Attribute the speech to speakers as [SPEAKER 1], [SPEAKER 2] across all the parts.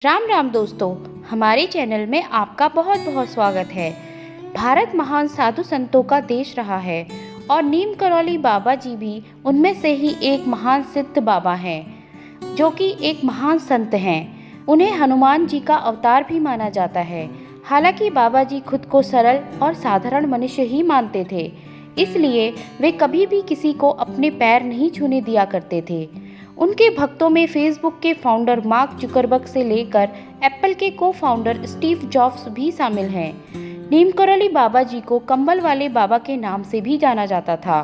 [SPEAKER 1] राम राम दोस्तों, हमारे चैनल में आपका बहुत बहुत स्वागत है। भारत महान साधु संतों का देश रहा है और नीम करौली बाबा जी भी उनमें से ही एक महान सिद्ध बाबा हैं, जो कि एक महान संत हैं। उन्हें हनुमान जी का अवतार भी माना जाता है। हालांकि बाबा जी खुद को सरल और साधारण मनुष्य ही मानते थे, इसलिए वे कभी भी किसी को अपने पैर नहीं छूने दिया करते थे। उनके भक्तों में फेसबुक के फाउंडर मार्क जुकरबर्ग से लेकर एप्पल के को फाउंडर स्टीव जॉब्स भी शामिल हैं। नीम करौली बाबा जी को कंबल वाले बाबा के नाम से भी जाना जाता था।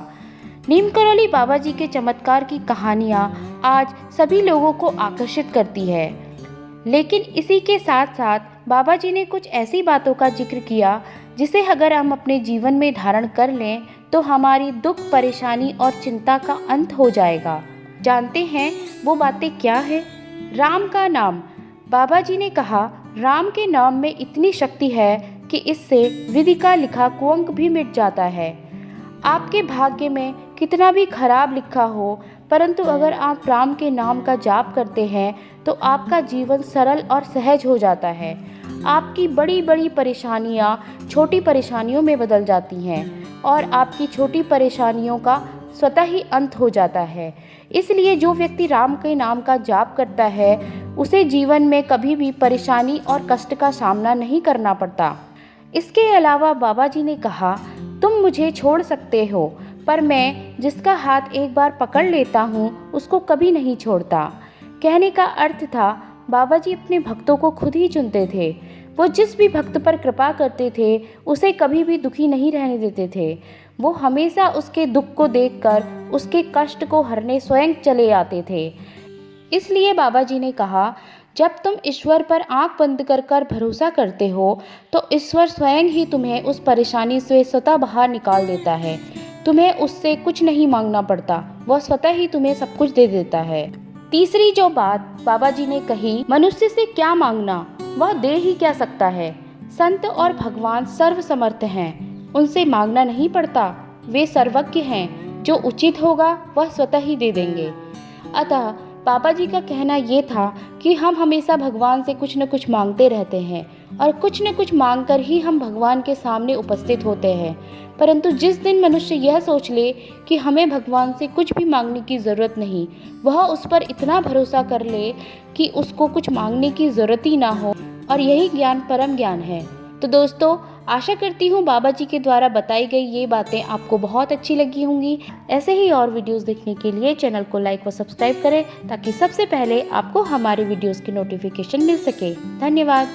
[SPEAKER 1] नीम करौली बाबा जी के चमत्कार की कहानियाँ आज सभी लोगों को आकर्षित करती है, लेकिन इसी के साथ साथ बाबा जी ने कुछ ऐसी बातों का जिक्र किया जिसे अगर हम अपने जीवन में धारण कर लें तो हमारी दुख, परेशानी और चिंता का अंत हो जाएगा। जानते हैं वो बातें क्या है? राम का नाम। बाबा जी ने कहा, राम के नाम में इतनी शक्ति है कि इससे विधि का लिखा कुअंक भी मिट जाता है। आपके भाग्य में कितना भी खराब लिखा हो, परंतु अगर आप राम के नाम का जाप करते हैं तो आपका जीवन सरल और सहज हो जाता है। आपकी बड़ी बड़ी परेशानियाँ छोटी परेशानियों में बदल जाती हैं और आपकी छोटी परेशानियों का स्वतः ही अंत हो जाता है। इसलिए जो व्यक्ति राम के नाम का जाप करता है उसे जीवन में कभी भी परेशानी और कष्ट का सामना नहीं करना पड़ता। इसके अलावा बाबा जी ने कहा, तुम मुझे छोड़ सकते हो, पर मैं जिसका हाथ एक बार पकड़ लेता हूँ उसको कभी नहीं छोड़ता। कहने का अर्थ था, बाबा जी अपने भक्तों को खुद ही चुनते थे। वो जिस भी भक्त पर कृपा करते थे उसे कभी भी दुखी नहीं रहने देते थे। वो हमेशा उसके दुख को देखकर उसके कष्ट को हरने स्वयं चले आते थे। इसलिए बाबा जी ने कहा, जब तुम ईश्वर पर आंख बंद कर कर भरोसा करते हो तो ईश्वर स्वयं ही तुम्हें उस परेशानी से स्वतः बाहर निकाल देता है। तुम्हें उससे कुछ नहीं मांगना पड़ता, वह स्वतः ही तुम्हें सब कुछ दे देता है। तीसरी जो बात बाबा जी ने कही, मनुष्य से क्या मांगना, वह दे ही क्या सकता है। संत और भगवान सर्वसमर्थ हैं, उनसे मांगना नहीं पड़ता। वे सर्वज्ञ हैं, जो उचित होगा वह स्वतः ही दे देंगे। अतः बाबा जी का कहना ये था कि हम हमेशा भगवान से कुछ न कुछ मांगते रहते हैं और कुछ न कुछ मांग कर ही हम भगवान के सामने उपस्थित होते हैं। परंतु जिस दिन मनुष्य यह सोच ले कि हमें भगवान से कुछ भी मांगने की ज़रूरत नहीं, वह उस पर इतना भरोसा कर ले कि उसको कुछ मांगने की ज़रूरत ही ना हो, और यही ज्ञान परम ज्ञान है। तो दोस्तों, आशा करती हूँ बाबा जी के द्वारा बताई गई ये बातें आपको बहुत अच्छी लगी होंगी। ऐसे ही और वीडियोस देखने के लिए चैनल को लाइक व सब्सक्राइब करें ताकि सबसे पहले आपको हमारे वीडियोस की नोटिफिकेशन मिल सके। धन्यवाद।